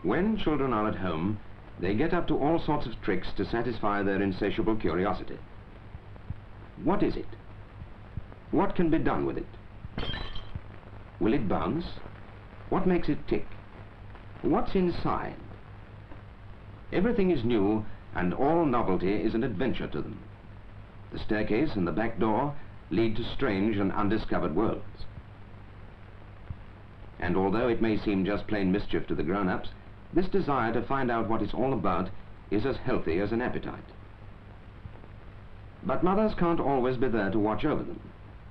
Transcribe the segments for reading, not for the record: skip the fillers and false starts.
When children are at home, they get up to all sorts of tricks to satisfy their insatiable curiosity. What is it? What can be done with it? Will it bounce? What makes it tick? What's inside? Everything is new, and all novelty is an adventure to them. The staircase and the back door lead to strange and undiscovered worlds. And although it may seem just plain mischief to the grown-ups, this desire to find out what it's all about is as healthy as an appetite. But mothers can't always be there to watch over them,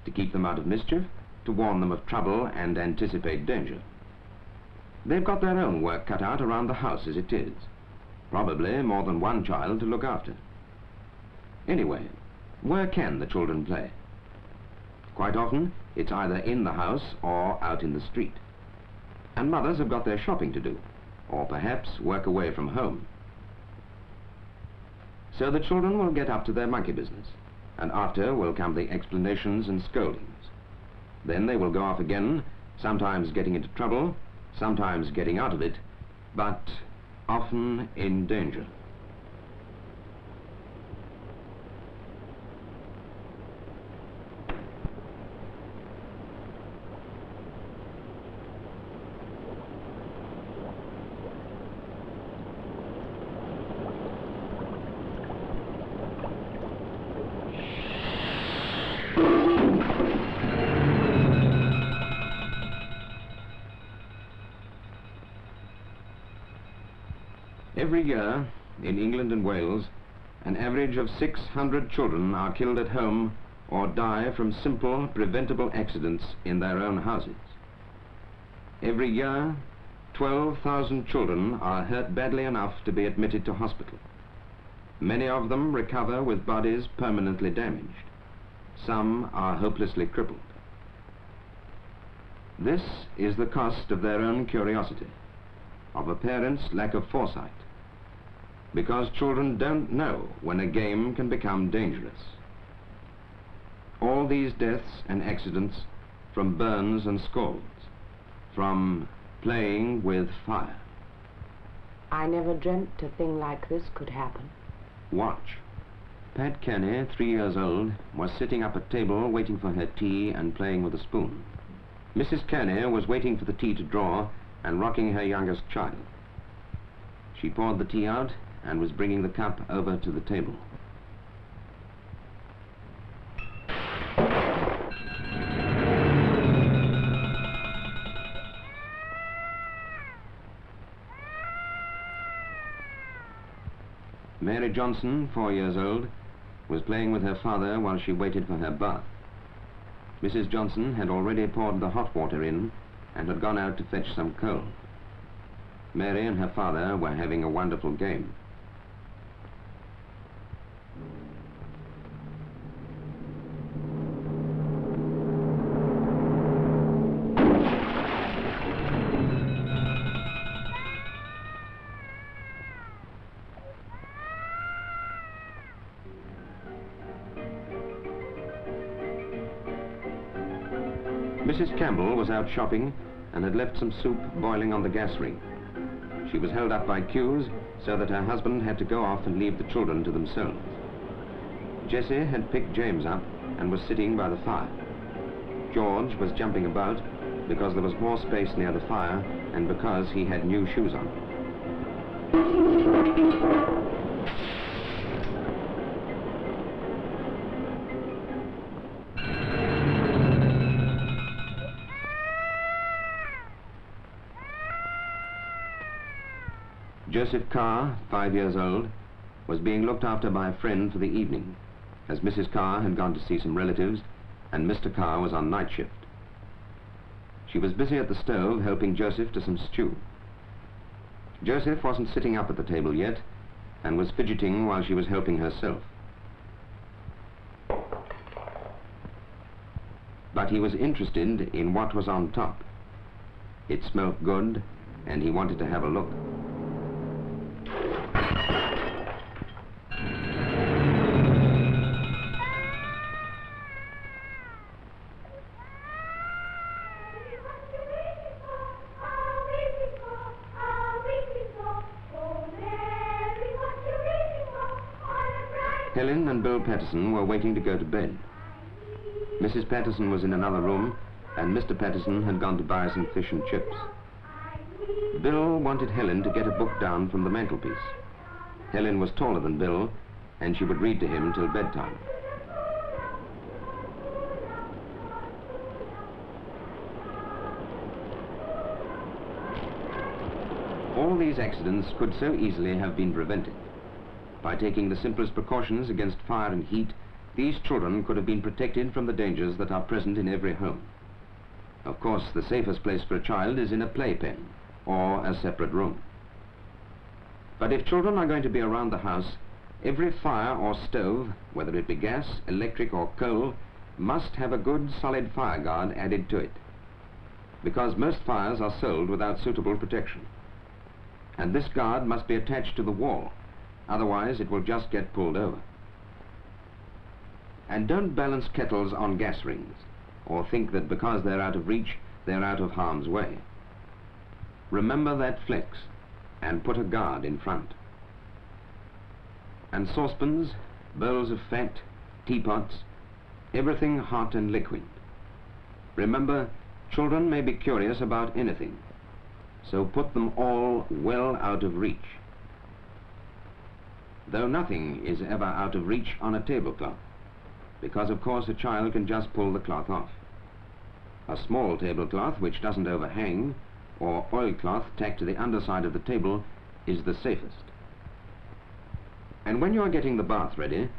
to keep them out of mischief, to warn them of trouble and anticipate danger. They've got their own work cut out around the house as it is. Probably more than one child to look after. Anyway, where can the children play? Quite often, it's either in the house or out in the street. And mothers have got their shopping to do, or perhaps work away from home. So the children will get up to their monkey business, and after will come the explanations and scoldings. Then they will go off again, sometimes getting into trouble, sometimes getting out of it, but often in danger. Every year, in England and Wales, an average of 600 children are killed at home or die from simple, preventable accidents in their own houses. Every year, 12,000 children are hurt badly enough to be admitted to hospital. Many of them recover with bodies permanently damaged. Some are hopelessly crippled. This is the cost of their own curiosity, of a parent's lack of foresight, because children don't know when a game can become dangerous. All these deaths and accidents from burns and scalds, from playing with fire. I never dreamt a thing like this could happen. Watch. Pat Kenny, 3 years old, was sitting up at table waiting for her tea and playing with a spoon. Mrs. Kenny was waiting for the tea to draw and rocking her youngest child. She poured the tea out and was bringing the cup over to the table. Mary Johnson, 4 years old, was playing with her father while she waited for her bath. Mrs. Johnson had already poured the hot water in and had gone out to fetch some coal. Mary and her father were having a wonderful game. Mrs. Campbell was out shopping and had left some soup boiling on the gas ring. She was held up by queues so that her husband had to go off and leave the children to themselves. Jessie had picked James up and was sitting by the fire. George was jumping about because there was more space near the fire and because he had new shoes on. Joseph Carr, 5 years old, was being looked after by a friend for the evening, as Mrs. Carr had gone to see some relatives and Mr. Carr was on night shift. She was busy at the stove helping Joseph to some stew. Joseph wasn't sitting up at the table yet and was fidgeting while she was helping herself. But he was interested in what was on top. It smelled good and he wanted to have a look. Helen and Bill Patterson were waiting to go to bed. Mrs. Patterson was in another room, and Mr. Patterson had gone to buy some fish and chips. Bill wanted Helen to get a book down from the mantelpiece. Helen was taller than Bill, and she would read to him till bedtime. All these accidents could so easily have been prevented. By taking the simplest precautions against fire and heat, these children could have been protected from the dangers that are present in every home. Of course, the safest place for a child is in a playpen or a separate room. But if children are going to be around the house, every fire or stove, whether it be gas, electric or coal, must have a good solid fire guard added to it, because most fires are sold without suitable protection. And this guard must be attached to the wall, otherwise it will just get pulled over. And don't balance kettles on gas rings, or think that because they're out of reach, they're out of harm's way. Remember that flex, and put a guard in front. And saucepans, bowls of fat, teapots, everything hot and liquid. Remember, children may be curious about anything, so put them all well out of reach. Though nothing is ever out of reach on a tablecloth, because of course a child can just pull the cloth off. A small tablecloth which doesn't overhang, or oilcloth tacked to the underside of the table, is the safest. And when you are getting the bath ready,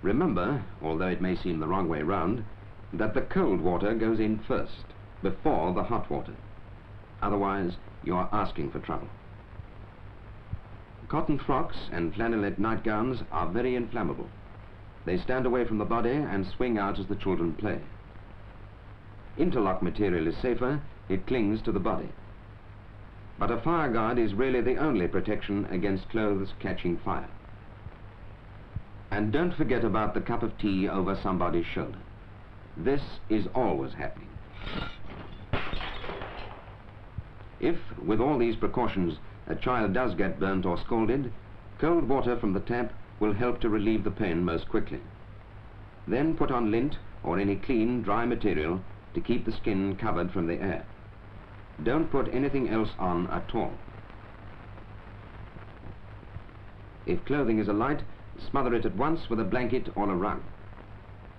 remember, although it may seem the wrong way round, that the cold water goes in first, before the hot water. Otherwise, you are asking for trouble. Cotton frocks and flannelette nightgowns are very inflammable. They stand away from the body and swing out as the children play. Interlock material is safer, it clings to the body. But a fire guard is really the only protection against clothes catching fire. And don't forget about the cup of tea over somebody's shoulder. This is always happening. If, with all these precautions, a child does get burnt or scalded, cold water from the tap will help to relieve the pain most quickly. Then put on lint or any clean, dry material to keep the skin covered from the air. Don't put anything else on at all. If clothing is alight, smother it at once with a blanket or a rug.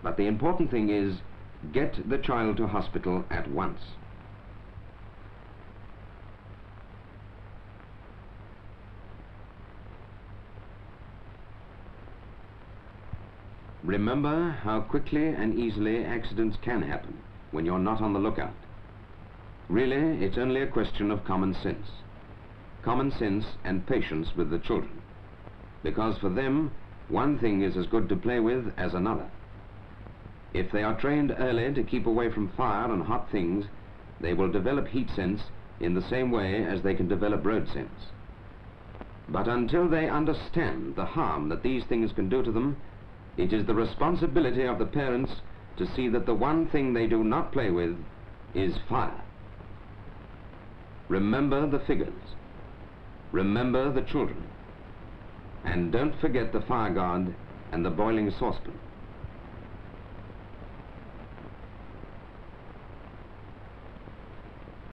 But the important thing is, get the child to hospital at once. Remember how quickly and easily accidents can happen when you're not on the lookout. Really, it's only a question of common sense. Common sense and patience with the children. Because for them, one thing is as good to play with as another. If they are trained early to keep away from fire and hot things, they will develop heat sense in the same way as they can develop road sense. But until they understand the harm that these things can do to them, it is the responsibility of the parents to see that the one thing they do not play with is fire. Remember the figures. Remember the children. And don't forget the fire guard and the boiling saucepan.